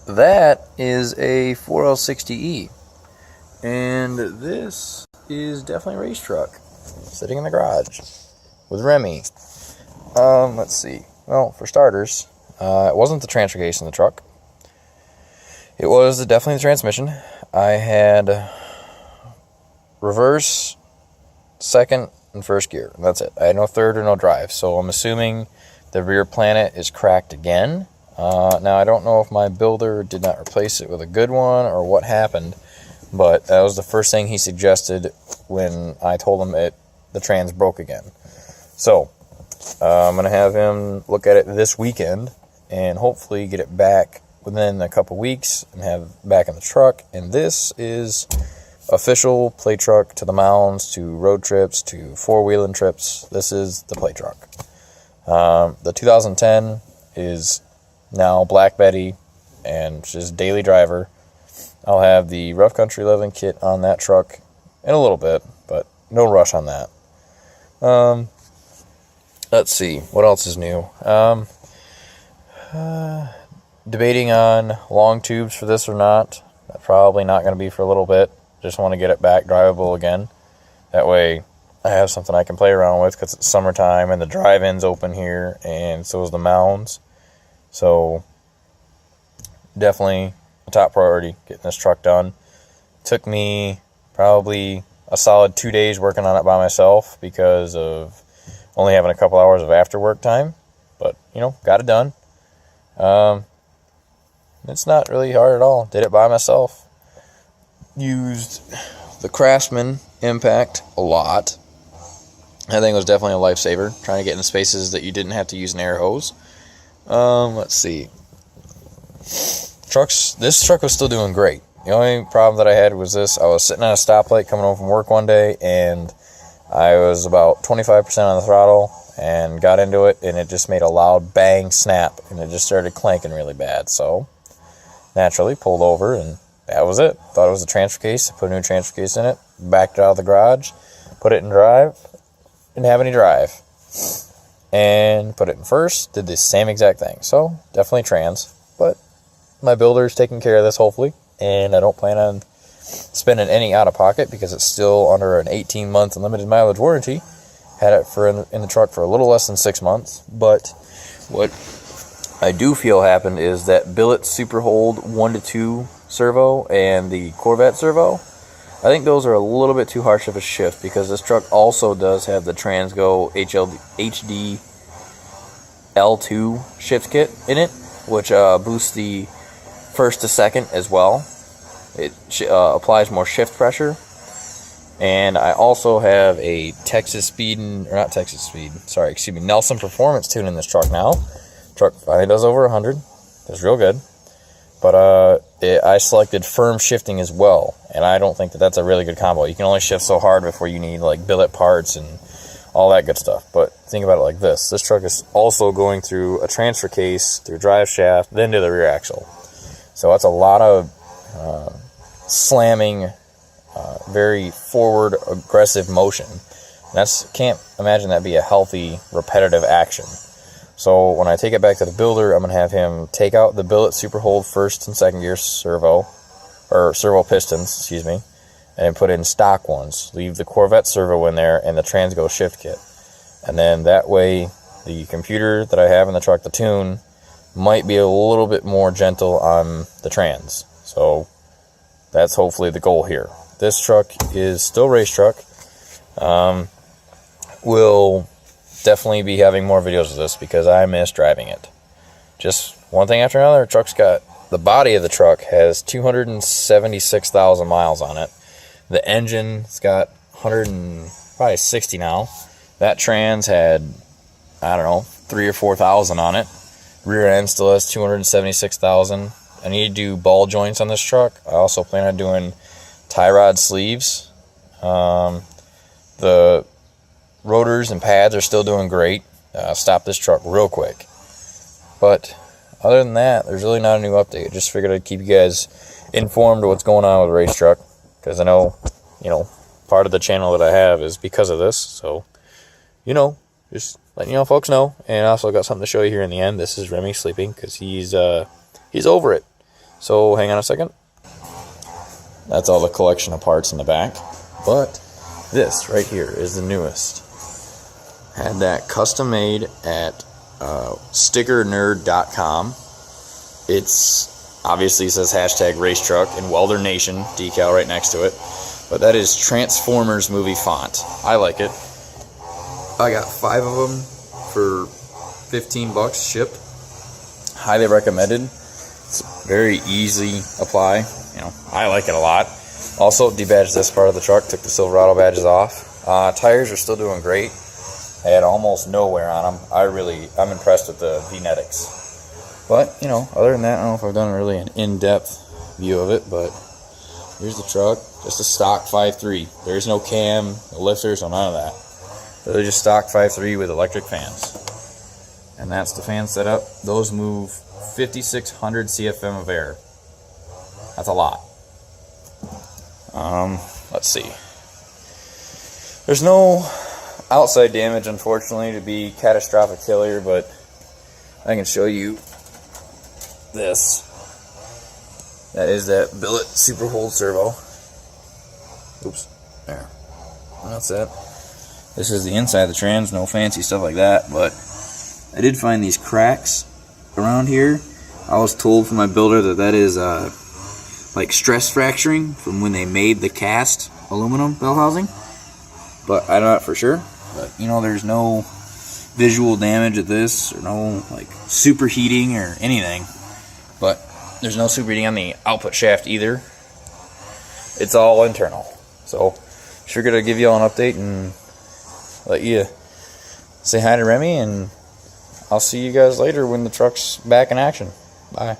that is a 4L60E, and this is definitely a race truck sitting in the garage with Remy. Let's see. Well, for starters, it wasn't the transfer case in the truck. It was definitely the transmission. I had reverse, second, and first gear. That's it. I had no third or no drive, so I'm assuming the rear planet is cracked again. Now, I don't know if my builder did not replace it with a good one or what happened, but that was the first thing he suggested when I told him the trans broke again. So, I'm going to have him look at it this weekend and hopefully get it back within a couple weeks and have it back in the truck. And this is official play truck to the mounds, to road trips, to four-wheeling trips. This is the play truck. The 2010 is now Black Betty and just daily driver. I'll have the rough country living kit on that truck in a little bit, but no rush on that. Let's see, what else is new? Debating on long tubes for this or not. That's probably not going to be for a little bit. Just want to get it back drivable again. That way I have something I can play around with, because it's summertime and the drive-in's open here, and so is the mounds. So definitely a top priority, getting this truck done. Took me probably a solid 2 days working on it by myself because of only having a couple hours of after work time. But, got it done. It's not really hard at all. Did it by myself. Used the Craftsman Impact a lot. I think it was definitely a lifesaver, trying to get in spaces that you didn't have to use an air hose. Let's see. This truck was still doing great. The only problem that I had was this. I was sitting at a stoplight coming home from work one day, and I was about 25% on the throttle and got into it, and it just made a loud bang snap, and it just started clanking really bad. So naturally pulled over, and that was it. Thought it was a transfer case. I put a new transfer case in it, backed it out of the garage, put it in drive, didn't have any drive, and put it in first, did the same exact thing. So definitely trans, but my builder's taking care of this hopefully, and I don't plan on spending any out of pocket because it's still under an 18-month unlimited mileage warranty. Had it in the truck for a little less than 6 months, but what I do feel happened is that billet super hold 1-2 servo and the Corvette servo, I think those are a little bit too harsh of a shift, because this truck also does have the Transgo HD L2 shift kit in it, which boosts the first to second as well. It applies more shift pressure. And I also have a Nelson Performance tune in this truck now. Truck finally does over 100. It's real good. But I selected firm shifting as well, and I don't think that that's a really good combo. You can only shift so hard before you need like billet parts and all that good stuff. But think about it like this. This truck is also going through a transfer case, through drive shaft, then to the rear axle. So that's a lot of slamming, very forward aggressive motion. Can't imagine that be a healthy repetitive action. So when I take it back to the builder, I'm going to have him take out the billet super hold first and second gear servo pistons, and put in stock ones. Leave the Corvette servo in there and the Transgo shift kit. And then that way the computer that I have in the truck, the tune, might be a little bit more gentle on the trans. So that's hopefully the goal here. This truck is still race truck. We'll definitely be having more videos of this because I miss driving it. Just one thing after another. The body of the truck has 276,000 miles on it. The engine's got 160 now. That trans had, 3,000 or 4,000 on it. Rear end still has 276,000. I need to do ball joints on this truck. I also plan on doing tie rod sleeves. The rotors and pads are still doing great. Stop this truck real quick. But other than that, there's really not a new update. Just figured I'd keep you guys informed of what's going on with the race truck, because I know, part of the channel that I have is because of this. So, just letting folks know. And I also got something to show you here in the end. This is Remy sleeping because he's over it. So hang on a second. That's all the collection of parts in the back. But this right here is the newest. Had that custom made at stickernerd.com. It's obviously says hashtag race truck and Welder Nation decal right next to it. But that is Transformers movie font. I like it. I got 5 of them for $15 shipped. Highly recommended. It's very easy apply. You know, I like it a lot. Also debadged this part of the truck. Took the Silverado badges off. Tires are still doing great. I had almost no wear on them. I'm impressed with the V-Netics. But, you know, other than that, I don't know if I've done really an in-depth view of it, but here's the truck. Just a stock 5.3. There's no cam, no lifters, no none of that. Really just stock 5.3 with electric fans. And that's the fan setup. Those move 5,600 CFM of air. That's a lot. Let's see. There's no outside damage, unfortunately, to be catastrophic failure, but I can show you this. That is that billet super hold servo. Oops. There. That's it. This is the inside of the trans, no fancy stuff like that, but I did find these cracks around here. I was told from my builder that that is like stress fracturing from when they made the cast aluminum bell housing, but I'm not for sure. But you know, there's no visual damage of this, or no like superheating or anything. But there's no superheating on the output shaft either. It's all internal. So sure gonna give you all an update and let you say hi to Remy, and I'll see you guys later when the truck's back in action. Bye.